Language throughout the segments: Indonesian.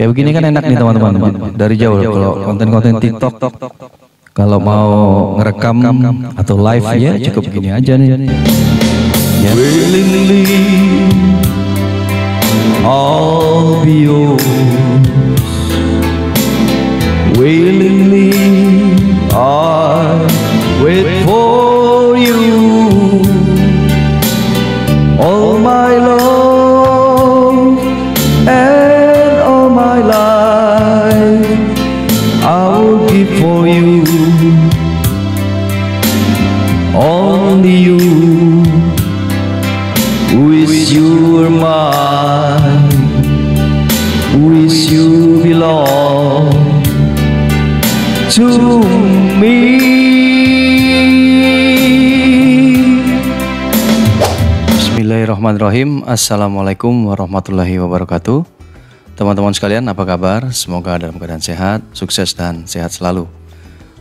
Kayak begini kan enak nih teman-teman, dari jauh. Kalau konten-konten TikTok, kalau mau ngerekam atau live ya cukup begini aja nih. Ya. Willingly I'll be yours. Willingly I wait for you. All my love and all my life I will give for you. Only you, wish you were mine, wish you belong to me. Bismillahirrahmanirrahim. Assalamualaikum warahmatullahi wabarakatuh. Teman-teman sekalian, apa kabar? Semoga dalam keadaan sehat, sukses dan sehat selalu.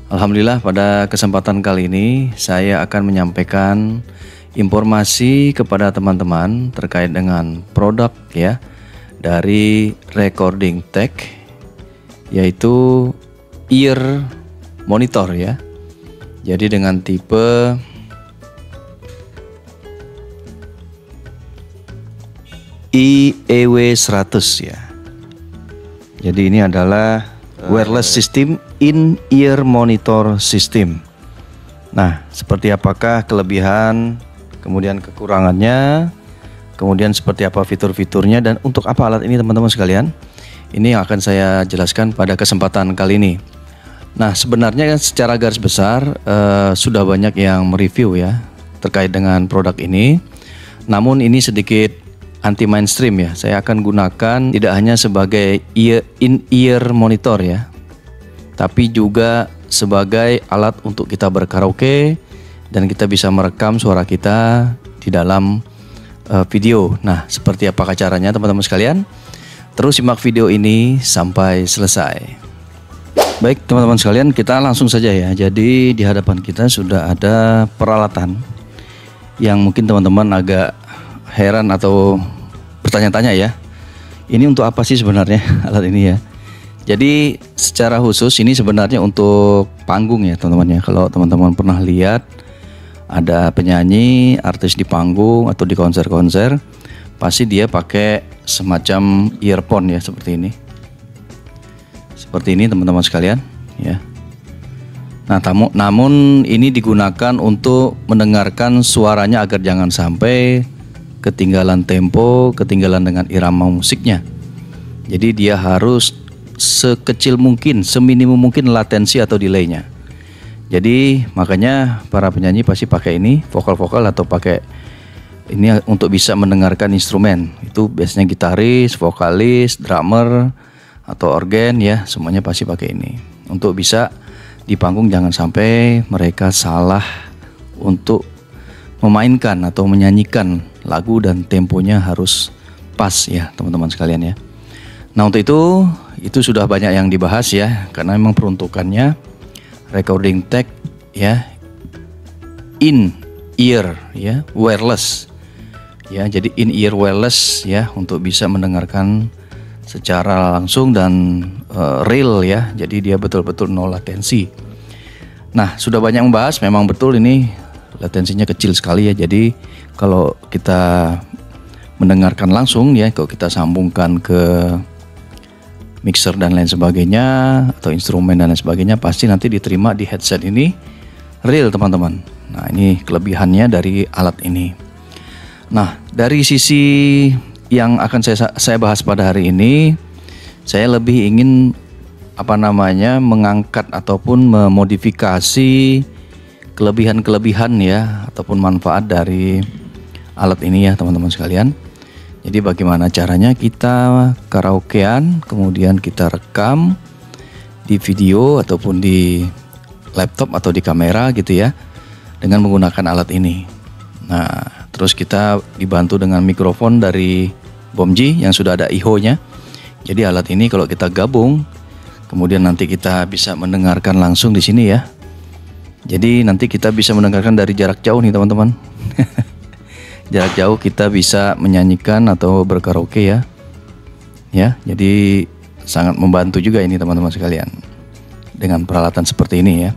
Alhamdulillah, pada kesempatan kali ini saya akan menyampaikan informasi kepada teman-teman terkait dengan produk ya dari Recording Tech, yaitu ear monitor ya. Jadi dengan tipe IEW100 ya. Jadi ini adalah wireless system in-ear monitor system. Nah, seperti apakah kelebihan, kemudian kekurangannya, kemudian seperti apa fitur-fiturnya, dan untuk apa alat ini teman-teman sekalian? Ini yang akan saya jelaskan pada kesempatan kali ini. Nah, sebenarnya secara garis besar sudah banyak yang mereview ya terkait dengan produk ini. Namun ini sedikit anti mainstream ya. Saya akan gunakan tidak hanya sebagai in-ear monitor ya, tapi juga sebagai alat untuk kita berkaraoke dan kita bisa merekam suara kita di dalam video. Nah, seperti apakah caranya teman-teman sekalian? Terus simak video ini sampai selesai. Baik teman-teman sekalian, kita langsung saja ya. Jadi di hadapan kita sudah ada peralatan yang mungkin teman-teman agak heran atau bertanya-tanya ya. Ini untuk apa sih sebenarnya alat ini ya? Jadi secara khusus ini sebenarnya untuk panggung ya teman-teman ya. Kalau teman-teman pernah lihat ada penyanyi, artis di panggung atau di konser-konser, pasti dia pakai semacam earphone ya seperti ini. Seperti ini teman-teman sekalian ya. Nah, namun ini digunakan untuk mendengarkan suaranya agar jangan sampai ketinggalan tempo, ketinggalan dengan irama musiknya. Jadi dia harus sekecil mungkin, seminimum mungkin latensi atau delaynya. Jadi makanya para penyanyi pasti pakai ini, vokal-vokal atau pakai ini untuk bisa mendengarkan instrumen. Itu biasanya gitaris, vokalis, drummer atau organ ya, semuanya pasti pakai ini. Untuk bisa di panggung jangan sampai mereka salah untuk memainkan atau menyanyikan lagu dan temponya harus pas ya teman-teman sekalian ya. Nah, untuk itu sudah banyak yang dibahas ya, karena memang peruntukannya Recording Tech ya, in ear ya, wireless ya. Jadi in ear wireless ya, untuk bisa mendengarkan secara langsung dan real ya. Jadi dia betul-betul no latensi. Nah, sudah banyak membahas, memang betul ini latensinya kecil sekali ya. Jadi kalau kita mendengarkan langsung ya, kalau kita sambungkan ke mixer dan lain sebagainya atau instrumen dan lain sebagainya, pasti nanti diterima di headset ini real teman-teman. Nah, ini kelebihannya dari alat ini. Nah, dari sisi yang akan saya bahas pada hari ini, saya lebih ingin mengangkat ataupun memodifikasi kelebihan-kelebihan ya ataupun manfaat dari alat ini ya teman-teman sekalian. Jadi bagaimana caranya kita karaokean, kemudian kita rekam di video ataupun di laptop atau di kamera gitu ya, dengan menggunakan alat ini. Nah, terus kita dibantu dengan mikrofon dari Bomji yang sudah ada IHO-nya. Jadi alat ini kalau kita gabung, kemudian nanti kita bisa mendengarkan langsung di sini ya. Jadi nanti kita bisa mendengarkan dari jarak jauh nih teman-teman. Jarak jauh kita bisa menyanyikan atau berkaraoke ya. Ya, jadi sangat membantu juga ini teman-teman sekalian dengan peralatan seperti ini ya.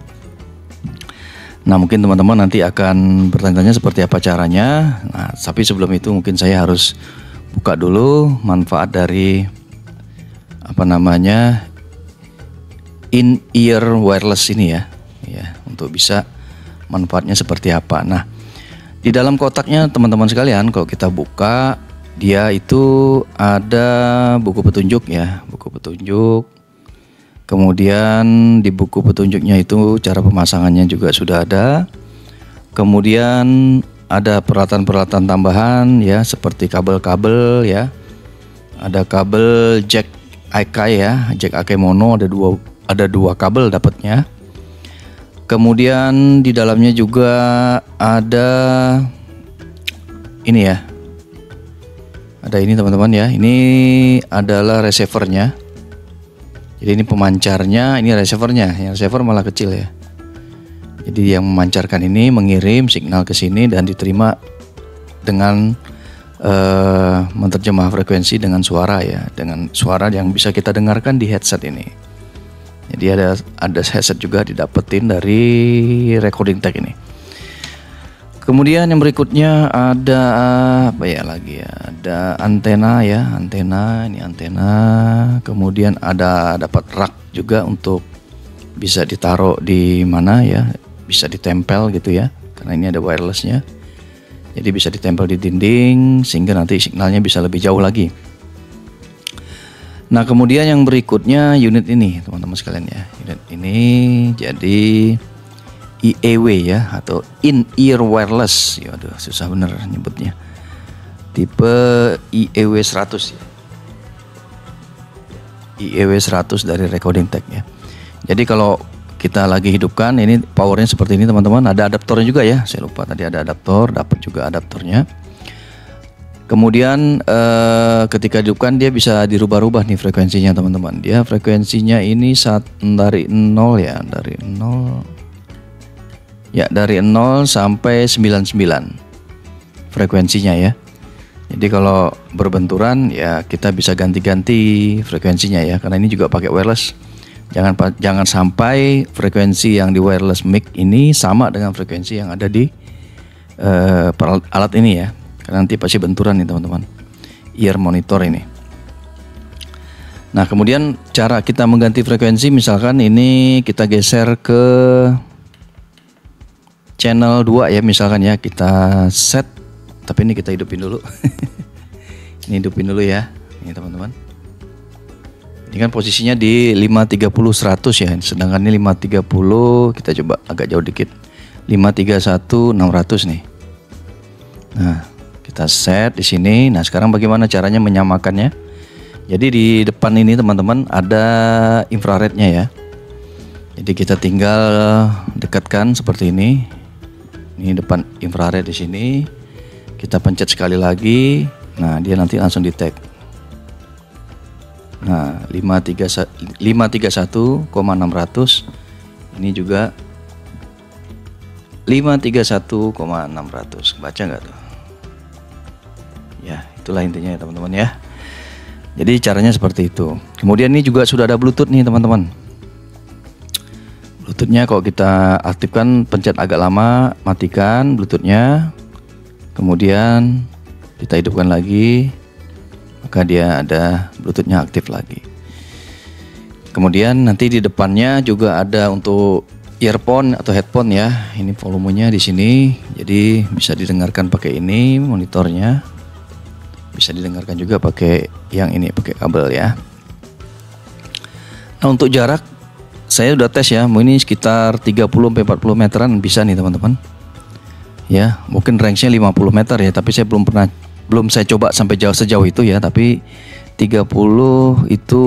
Nah, mungkin teman-teman nanti akan bertanya seperti apa caranya. Nah, tapi sebelum itu mungkin saya harus buka dulu manfaat dari in-ear wireless ini ya, untuk bisa manfaatnya seperti apa. Nah, di dalam kotaknya teman-teman sekalian, kalau kita buka, dia itu ada buku petunjuk ya, buku petunjuk. Kemudian di buku petunjuknya itu cara pemasangannya juga sudah ada. Kemudian ada peralatan-peralatan tambahan ya, seperti kabel-kabel ya. Ada kabel jack Akai ya, jack Akai mono, ada dua kabel dapatnya. Kemudian di dalamnya juga ada ini ya. Ada ini teman-teman ya. Ini adalah receivernya. Jadi ini pemancarnya, ini receivernya. Yang receiver malah kecil ya. Jadi yang memancarkan ini mengirim signal ke sini dan diterima dengan menerjemah frekuensi dengan suara ya, dengan suara yang bisa kita dengarkan di headset ini. Jadi ada headset juga didapetin dari recording tag ini. Kemudian yang berikutnya ada apa ya lagi ya? Ada antena ya, ini antena. Kemudian dapat rak juga untuk bisa ditaruh di mana ya, bisa ditempel gitu ya. Karena ini ada wirelessnya. Jadi bisa ditempel di dinding sehingga nanti signalnya bisa lebih jauh lagi. Nah, kemudian yang berikutnya unit ini teman-teman sekalian ya. Unit ini jadi IEW ya, atau in-ear wireless. Ya, aduh, susah bener nyebutnya. Tipe IEW 100 ya. IEW 100 dari recording tag ya. Jadi kalau kita lagi hidupkan ini powernya seperti ini teman-teman. Ada adaptornya juga ya. Saya lupa tadi ada adaptor, dapat juga adaptornya. Kemudian ketika dihidupkan dia bisa dirubah-rubah nih frekuensinya teman-teman. Dia frekuensinya ini dari 0 ya, dari 0. Ya, dari 0 sampai 99 frekuensinya ya. Jadi kalau berbenturan ya kita bisa ganti-ganti frekuensinya ya, karena ini juga pakai wireless. Jangan sampai frekuensi yang di wireless mic ini sama dengan frekuensi yang ada di alat ini ya, karena nanti pasti benturan nih teman-teman. Ear monitor ini. Nah, kemudian cara kita mengganti frekuensi, misalkan ini kita geser ke channel 2 ya, misalkan ya, kita set, tapi ini kita hidupin dulu. Ini hidupin dulu ya, ini teman-teman. Ini kan posisinya di 530/100 ya, sedangkan ini 530, kita coba agak jauh dikit, 531/600 nih. Nah, kita set di sini. Nah, sekarang bagaimana caranya menyamakannya? Jadi di depan ini teman-teman ada infrarednya ya. Jadi kita tinggal dekatkan seperti ini. Ini depan infrared di sini. Kita pencet sekali lagi. Nah, dia nanti langsung di tag. Nah, 531,600. Ini juga 531,600. Baca nggak tuh? Ya, itulah intinya ya teman-teman ya. Jadi caranya seperti itu. Kemudian ini juga sudah ada Bluetooth nih teman-teman. Bluetoothnya kalau kita aktifkan, pencet agak lama, matikan Bluetoothnya. Kemudian kita hidupkan lagi, maka dia ada Bluetoothnya aktif lagi. Kemudian nanti di depannya juga ada untuk earphone atau headphone ya. Ini volumenya di sini, jadi bisa didengarkan pakai ini monitornya. Bisa didengarkan juga pakai yang ini, pakai kabel ya. Nah, untuk jarak saya udah tes ya, ini sekitar 30-40 meteran bisa nih teman-teman. Ya, mungkin range-nya 50 meter ya, tapi saya belum saya coba sampai sejauh itu ya, tapi 30 itu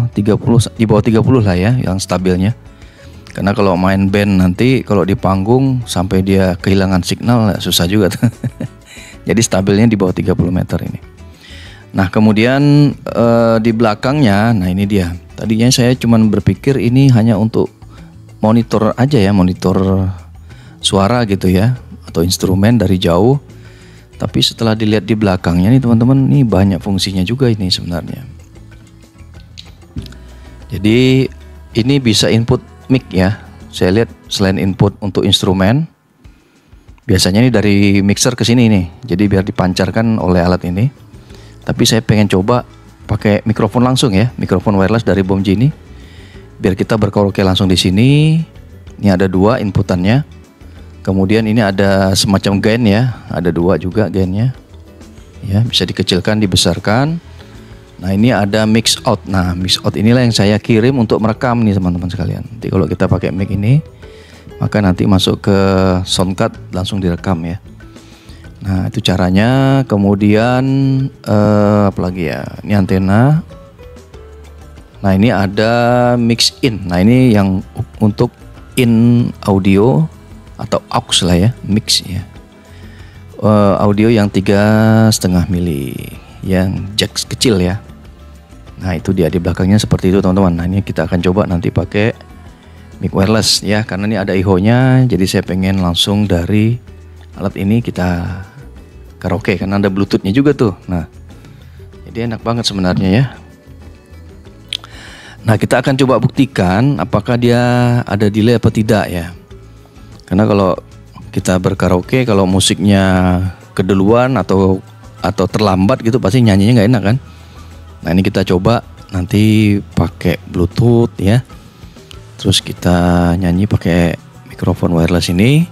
30 di bawah 30 lah ya yang stabilnya. Karena kalau main band nanti kalau di panggung sampai dia kehilangan signal ya susah juga. Jadi stabilnya di bawah 30 meter ini. Nah, kemudian di belakangnya, nah ini dia. Tadinya saya cuman berpikir ini hanya untuk monitor aja ya, monitor suara gitu ya, atau instrumen dari jauh. Tapi setelah dilihat di belakangnya nih teman-teman, ini banyak fungsinya juga ini sebenarnya. Jadi ini bisa input mic ya. Saya lihat selain input untuk instrumen, biasanya ini dari mixer ke sini nih. Jadi biar dipancarkan oleh alat ini. Tapi saya pengen coba pakai mikrofon langsung ya, mikrofon wireless dari Bomji ini. Biar kita berkaraoke langsung di sini. Ini ada 2 inputannya. Kemudian ini ada semacam gain ya, ada 2 juga gainnya. Ya, bisa dikecilkan, dibesarkan. Nah, ini ada mix out. Nah, mix out inilah yang saya kirim untuk merekam nih teman-teman sekalian. Nanti kalau kita pakai mic ini, maka nanti masuk ke soundcard langsung direkam ya. Nah, itu caranya. Kemudian apa lagi ya? Ini antena. Nah, ini ada mix in. Nah, ini yang untuk in audio atau aux lah ya, mix ya. Audio yang 3,5 mili, yang jack kecil ya. Nah, itu dia di belakangnya seperti itu teman-teman. Nah, ini kita akan coba nanti pakai mic wireless ya, karena ini ada iho-nya. Jadi saya pengen langsung dari alat ini kita karaoke, karena ada bluetooth-nya juga tuh. Nah, jadi enak banget sebenarnya ya. Nah, kita akan coba buktikan apakah dia ada delay apa tidak ya. Karena kalau kita berkaraoke, kalau musiknya keduluan atau terlambat gitu, pasti nyanyinya nggak enak kan. Nah, ini kita coba nanti pakai bluetooth ya. Terus kita nyanyi pakai mikrofon wireless ini,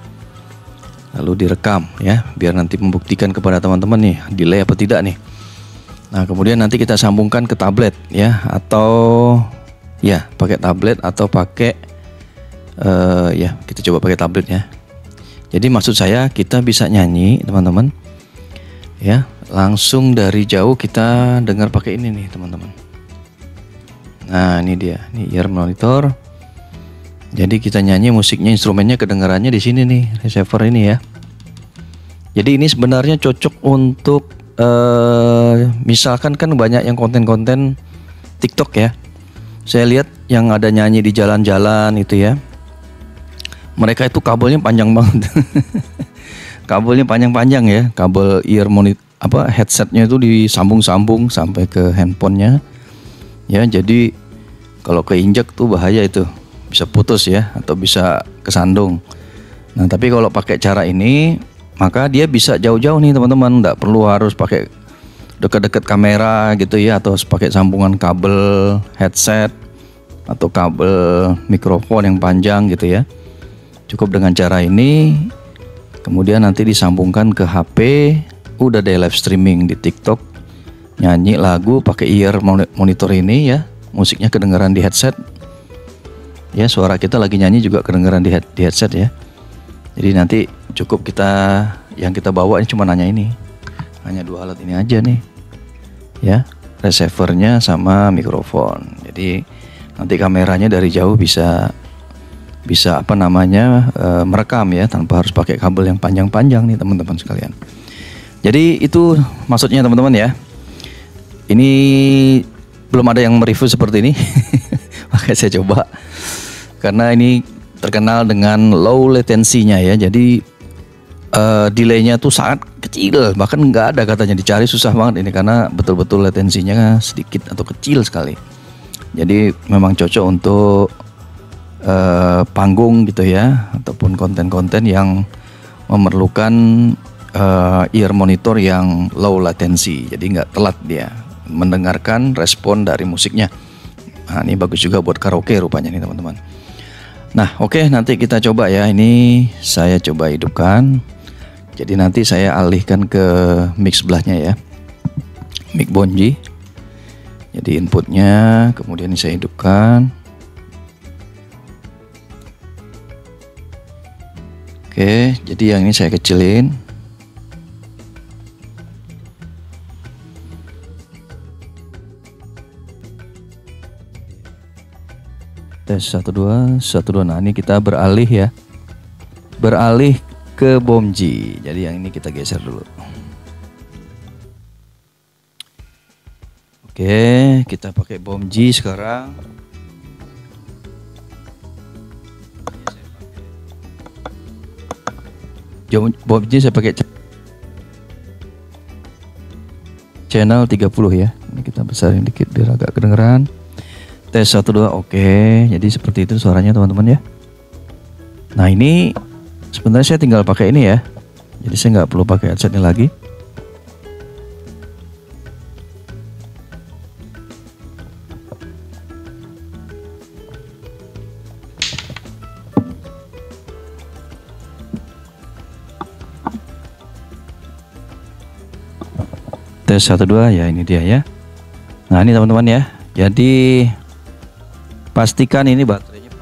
lalu direkam ya, biar nanti membuktikan kepada teman-teman nih delay apa tidak nih. Nah, kemudian nanti kita sambungkan ke tablet ya, atau ya pakai tablet atau pakai ya kita coba pakai tablet ya. Jadi maksud saya kita bisa nyanyi teman-teman ya, langsung dari jauh kita dengar pakai ini nih teman-teman. Nah, ini dia, ini ear monitor. Jadi kita nyanyi, musiknya, instrumennya kedengarannya di sini nih, receiver ini ya. Jadi ini sebenarnya cocok untuk misalkan kan banyak yang konten-konten TikTok ya. Saya lihat yang ada nyanyi di jalan-jalan itu ya, mereka itu kabelnya panjang banget. Kabelnya panjang-panjang ya, kabel ear monitor headsetnya itu disambung-sambung sampai ke handphonenya ya. Jadi kalau keinjak tuh bahaya, itu bisa putus ya, atau bisa kesandung. Nah, tapi kalau pakai cara ini, maka dia bisa jauh-jauh nih teman-teman, nggak perlu harus pakai dekat-dekat kamera gitu ya, atau pakai sambungan kabel headset atau kabel mikrofon yang panjang gitu ya. Cukup dengan cara ini, kemudian nanti disambungkan ke HP, udah deh live streaming di TikTok, nyanyi lagu pakai ear monitor ini ya, musiknya kedengaran di headset ya, suara kita lagi nyanyi juga kedengaran di headset ya. Jadi nanti cukup yang kita bawa ini cuma hanya 2 alat ini aja nih ya, receivernya sama mikrofon. Jadi nanti kameranya dari jauh bisa merekam ya, tanpa harus pakai kabel yang panjang-panjang nih teman-teman sekalian. Jadi itu maksudnya teman-teman ya. Ini belum ada yang mereview seperti ini. Makanya saya coba, karena ini terkenal dengan low latensinya ya. Jadi delaynya tuh sangat kecil, bahkan nggak ada katanya, dicari susah banget ini karena betul-betul latensinya sedikit atau kecil sekali. Jadi memang cocok untuk panggung gitu ya, ataupun konten-konten yang memerlukan ear monitor yang low latency. Jadi nggak telat dia mendengarkan respon dari musiknya. Nah, ini bagus juga buat karaoke rupanya nih teman-teman. Nah, oke, nanti kita coba ya. Ini saya coba hidupkan. Jadi nanti saya alihkan ke mic sebelahnya ya, mic Bomji. Jadi inputnya, kemudian saya hidupkan. Oke, jadi yang ini saya kecilin. Tes 1 2 1 2. Nah, ini kita beralih ya. Beralih ke Bomji. Jadi yang ini kita geser dulu. Oke, kita pakai Bomji sekarang. Bomji saya pakai channel 30 ya. Ini kita besarin dikit biar agak kedengeran. Tes 1 2. Oke, jadi seperti itu suaranya teman-teman ya. Nah ini sebenarnya saya tinggal pakai ini ya. Jadi saya nggak perlu pakai headset ini lagi. Tes 1 2 ya, ini dia ya. Nah ini teman-teman ya. Jadi pastikan ini baterainya.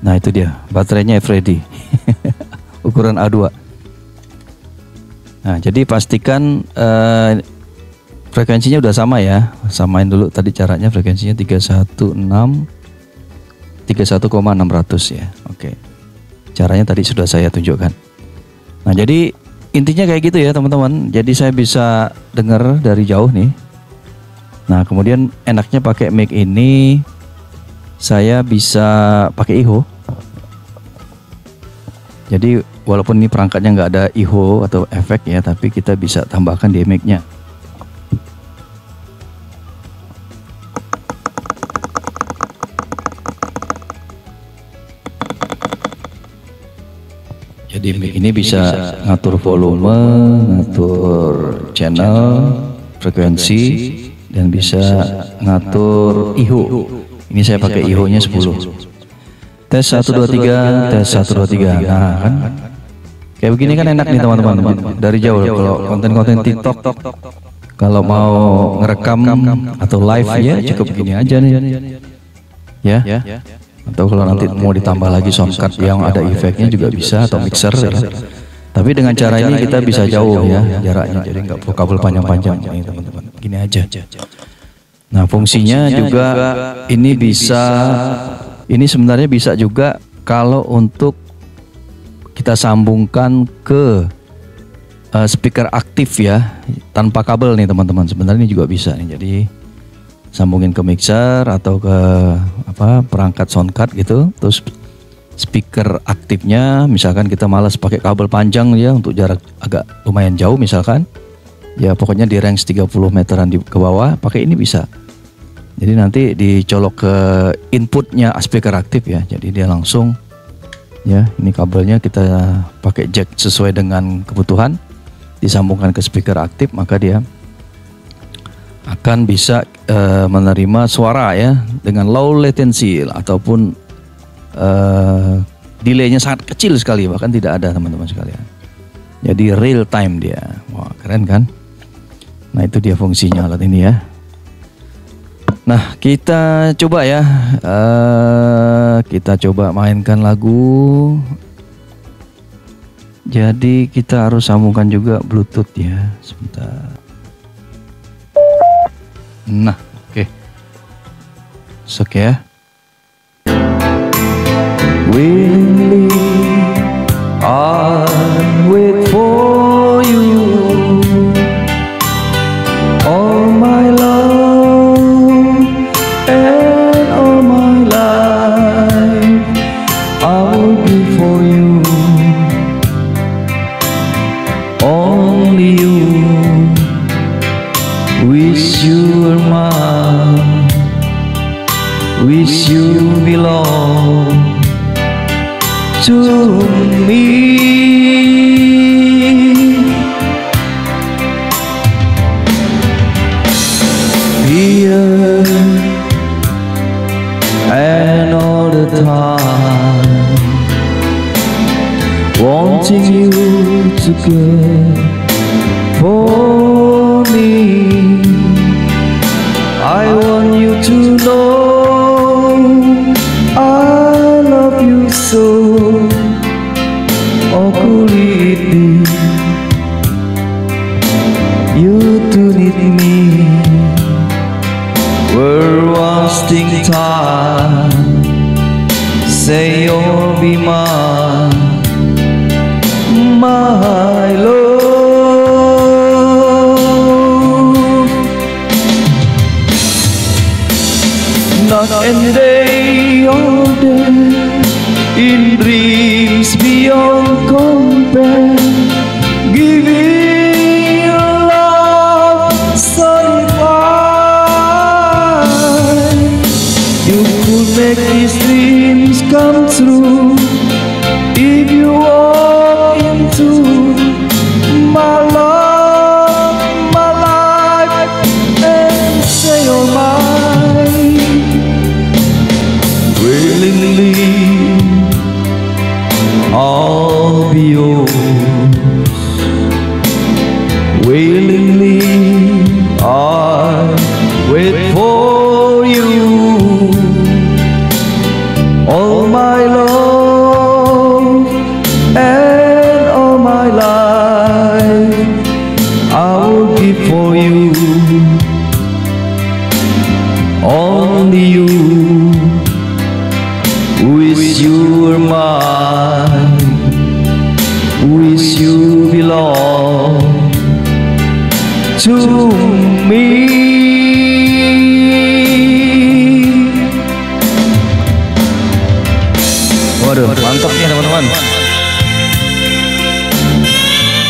Nah itu dia baterainya F-ready. Ukuran A2. Nah jadi pastikan frekuensinya udah sama ya. Samain dulu tadi caranya, frekuensinya 31,600 ya. Oke. Caranya tadi sudah saya tunjukkan. Nah jadi intinya kayak gitu ya teman-teman. Jadi saya bisa dengar dari jauh nih. Nah kemudian enaknya pakai mic ini, saya bisa pakai iho. Jadi walaupun ini perangkatnya nggak ada iho atau efek ya, tapi kita bisa tambahkan di mic-nya. Jadi mic ini bisa ngatur volume, ngatur channel, frekuensi, dan bisa ngatur iho. Ini saya pakai iho-nya 10. Tes 1 2 3, tes 1 2 3. Nah kan kayak begini kan enak nih teman-teman. Dari jauh kalau konten-konten TikTok, kalau mau ngerekam atau live ya cukup begini aja nih. Ya. Atau kalau nanti mau ditambah lagi soundcard yang ada efeknya juga bisa, atau mixer ya. Tapi dengan cara ini kita bisa jauh ya jaraknya, jadi nggak perlu kabel panjang-panjang nih teman-teman. Gini aja. Nah fungsinya juga ini bisa, ini sebenarnya bisa juga kalau untuk kita sambungkan ke speaker aktif ya, tanpa kabel nih teman-teman. Sebenarnya ini juga bisa nih. Jadi sambungin ke mixer atau ke perangkat soundcard gitu. Terus speaker aktifnya misalkan kita malas pakai kabel panjang ya, untuk jarak agak lumayan jauh misalkan. Ya pokoknya di range 30 meteran ke bawah, pakai ini bisa. Jadi nanti dicolok ke inputnya speaker aktif ya. Jadi dia langsung ya, ini kabelnya kita pakai jack sesuai dengan kebutuhan, disambungkan ke speaker aktif, maka dia akan bisa menerima suara ya dengan low latency ataupun delaynya sangat kecil sekali, bahkan tidak ada teman-teman sekalian. Jadi real time dia. Wah keren kan. Nah itu dia fungsinya alat ini ya. Nah kita coba ya, kita coba mainkan lagu. Jadi kita harus sambungkan juga Bluetooth ya, sebentar. Nah oke. Oke ya. Willingly I wait for you, all my love and all my life I will give for you, only you, wish you were mine, wish you belong to me. Here and all the time, wanting you to care for me. I want you to know I love you so. Oh could it be you to need me? We're wasting time. Say you'll be mine, my love. Night and day, all day, in dreams beyond compare, giving love so divine.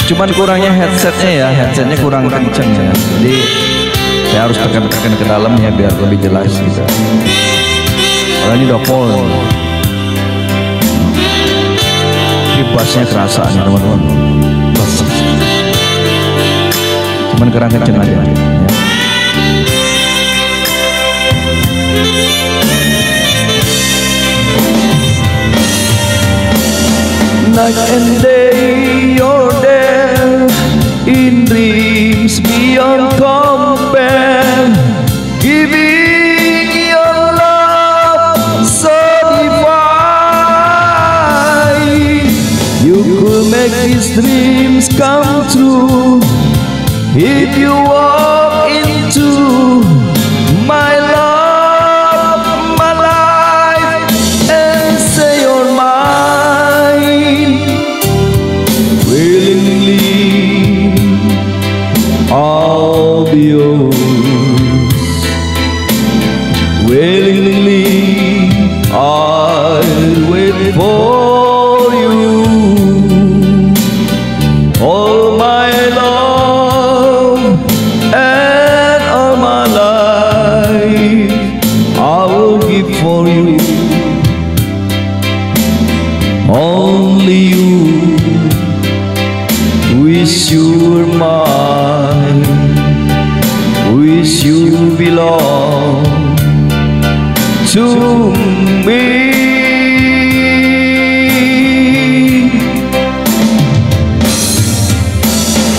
Cuman kurangnya headsetnya ya, headsetnya kurang kenceng ya. Jadi saya harus tekan-tekan ke dalam ya biar lebih jelas gitu. Kalau ini udah full. Ini bassnya kerasa nih teman-teman. Cuman kurang kenceng aja ya. Night and day you're there in dreams beyond compare, giving your love so divine. You could make these dreams come true if you walk into my love, my life, and say you're mine. Willingly I'll be yours. Willingly I'll wait for you. All my love and all my life I will give for you. Only you. Wish you were mine, wish you belong to me.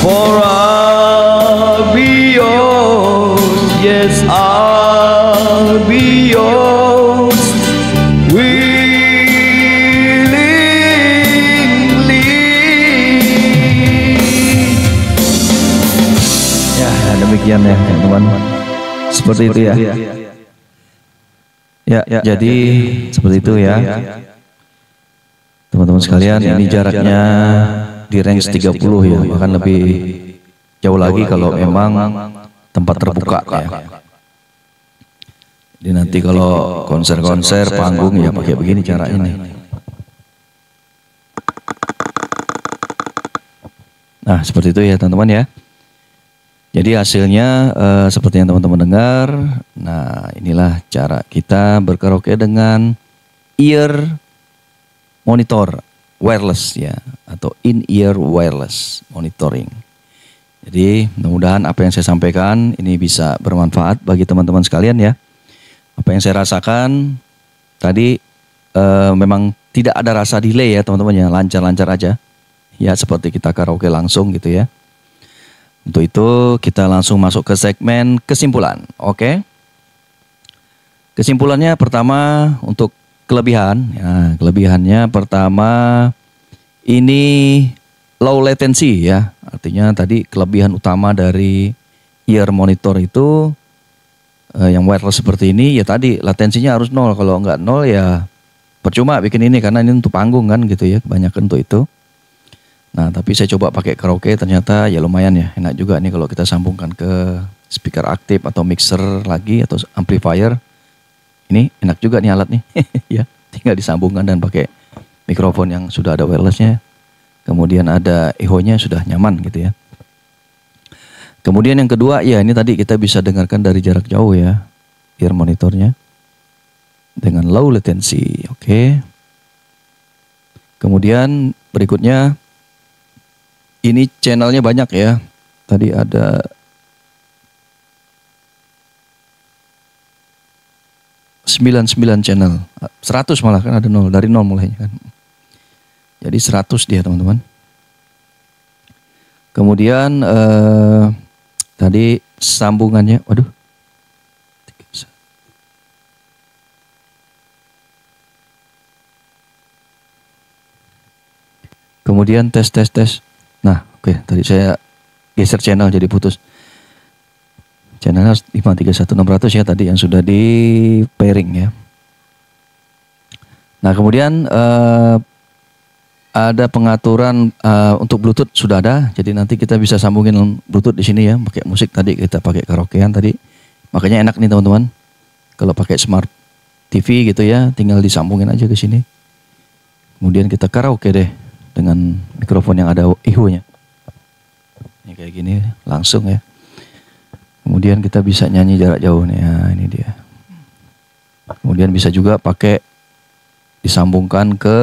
For I'll be yours, yes I'll be yours. Demikian ya teman-teman, seperti itu ya. Ya, jadi seperti itu ya teman-teman sekalian. Ini jaraknya di range 30 ya, bahkan lebih jauh lagi kalau memang tempat terbuka ya. Jadi nanti kalau konser-konser panggung ya pakai begini caranya nih. Nah seperti itu ya teman-teman ya. Jadi hasilnya seperti yang teman-teman dengar. Nah inilah cara kita berkaraoke dengan ear monitor wireless ya, atau in-ear wireless monitoring. Jadi mudah-mudahan apa yang saya sampaikan ini bisa bermanfaat bagi teman-teman sekalian ya. Apa yang saya rasakan tadi memang tidak ada rasa delay ya teman-teman ya, lancar-lancar aja. Ya seperti kita karaoke langsung gitu ya. Untuk itu kita langsung masuk ke segmen kesimpulan. Oke. Kesimpulannya pertama untuk kelebihan. Ya, kelebihannya pertama ini low latency ya. Artinya tadi kelebihan utama dari ear monitor itu yang wireless seperti ini ya, tadi latensinya harus 0. Kalau nggak 0 ya percuma bikin ini, karena ini untuk panggung kan gitu ya, kebanyakan untuk itu. Nah tapi saya coba pakai karaoke, ternyata ya lumayan ya, enak juga nih kalau kita sambungkan ke speaker aktif atau mixer lagi atau amplifier. Ini enak juga nih alat nih ya, tinggal disambungkan dan pakai mikrofon yang sudah ada wirelessnya, kemudian ada echo-nya sudah nyaman gitu ya. Kemudian yang kedua ya, ini tadi kita bisa dengarkan dari jarak jauh ya, ear monitornya dengan low latency. Oke. Kemudian berikutnya ini channelnya banyak ya. Tadi ada 99 channel, 100 malah kan, ada 0, dari 0 mulainya kan. Jadi 100 dia teman-teman. Kemudian tadi sambungannya, waduh. Kemudian tes. Nah, oke, tadi saya geser channel jadi putus. Channelnya 531600 ya tadi yang sudah di pairing ya. Nah, kemudian ada pengaturan untuk Bluetooth sudah ada. Jadi nanti kita bisa sambungin Bluetooth di sini ya, pakai musik tadi kita pakai karaokean tadi. Makanya enak nih teman-teman. Kalau pakai smart TV gitu ya, tinggal disambungin aja ke sini. Kemudian kita karaoke deh dengan mikrofon yang ada echo-nya. kayak gini langsung ya. Kemudian kita bisa nyanyi jarak jauh nih. Nah, ini dia. Kemudian bisa juga pakai disambungkan ke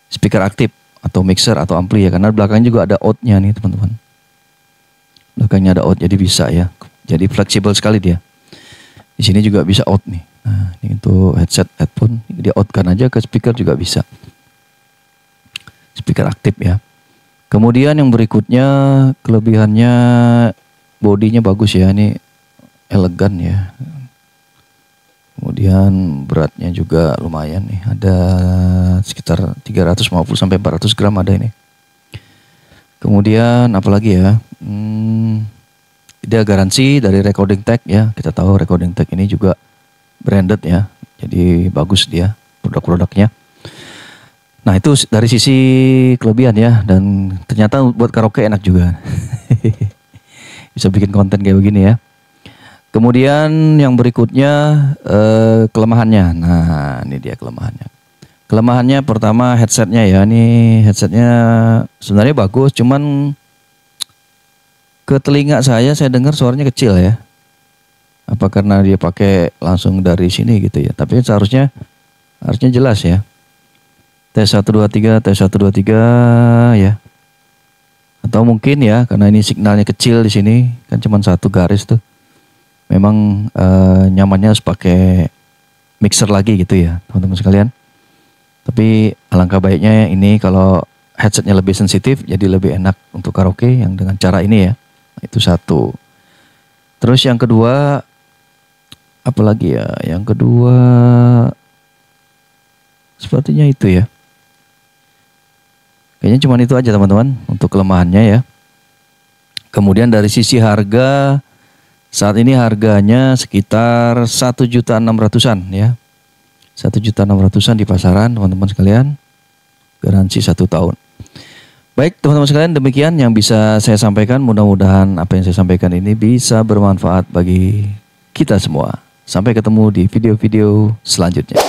speaker aktif atau mixer atau ampli ya, karena belakangnya juga ada out-nya nih teman-teman. Belakangnya ada out, jadi bisa ya. Jadi fleksibel sekali dia. Di sini juga bisa out nih. Nah, ini untuk headset, headphone, dia out-kan aja ke speaker juga bisa. Speaker aktif ya. Kemudian yang berikutnya kelebihannya, bodinya bagus ya, ini elegan ya. Kemudian beratnya juga lumayan nih, ada sekitar 350 sampai 400 gram ada ini. Kemudian apalagi ya, dia garansi dari Recording Tech ya. Kita tahu Recording Tech ini juga branded ya, jadi bagus dia produk-produknya. Nah itu dari sisi kelebihan ya, dan ternyata buat karaoke enak juga. Bisa bikin konten kayak begini ya. Kemudian yang berikutnya kelemahannya. Nah ini dia kelemahannya. Kelemahannya pertama headsetnya ya. Ini headsetnya sebenarnya bagus, cuman ke telinga saya dengar suaranya kecil ya. Apa karena dia pakai langsung dari sini gitu ya. Tapi harusnya jelas ya. Tes 1 2 3, tes 1 2 3 ya. Atau mungkin ya karena ini signalnya kecil di sini, kan cuma satu garis tuh. Memang nyamannya harus pakai mixer lagi gitu ya teman-teman sekalian. Tapi alangkah baiknya ini kalau headsetnya lebih sensitif, jadi lebih enak untuk karaoke yang dengan cara ini ya. Itu satu. Terus yang kedua, apa lagi ya? Yang kedua sepertinya itu ya. Kayaknya cuma itu aja teman-teman untuk kelemahannya ya. Kemudian dari sisi harga, saat ini harganya sekitar 1.600.000-an ya. 1.600.000-an di pasaran teman-teman sekalian. Garansi 1 tahun. Baik teman-teman sekalian, demikian yang bisa saya sampaikan. Mudah-mudahan apa yang saya sampaikan ini bisa bermanfaat bagi kita semua. Sampai ketemu di video-video selanjutnya.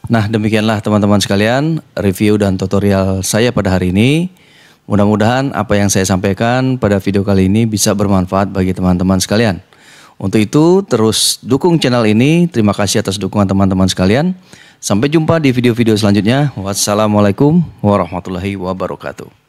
Nah demikianlah teman-teman sekalian review dan tutorial saya pada hari ini. Mudah-mudahan apa yang saya sampaikan pada video kali ini bisa bermanfaat bagi teman-teman sekalian. Untuk itu terus dukung channel ini. Terima kasih atas dukungan teman-teman sekalian. Sampai jumpa di video-video selanjutnya. Wassalamualaikum warahmatullahi wabarakatuh.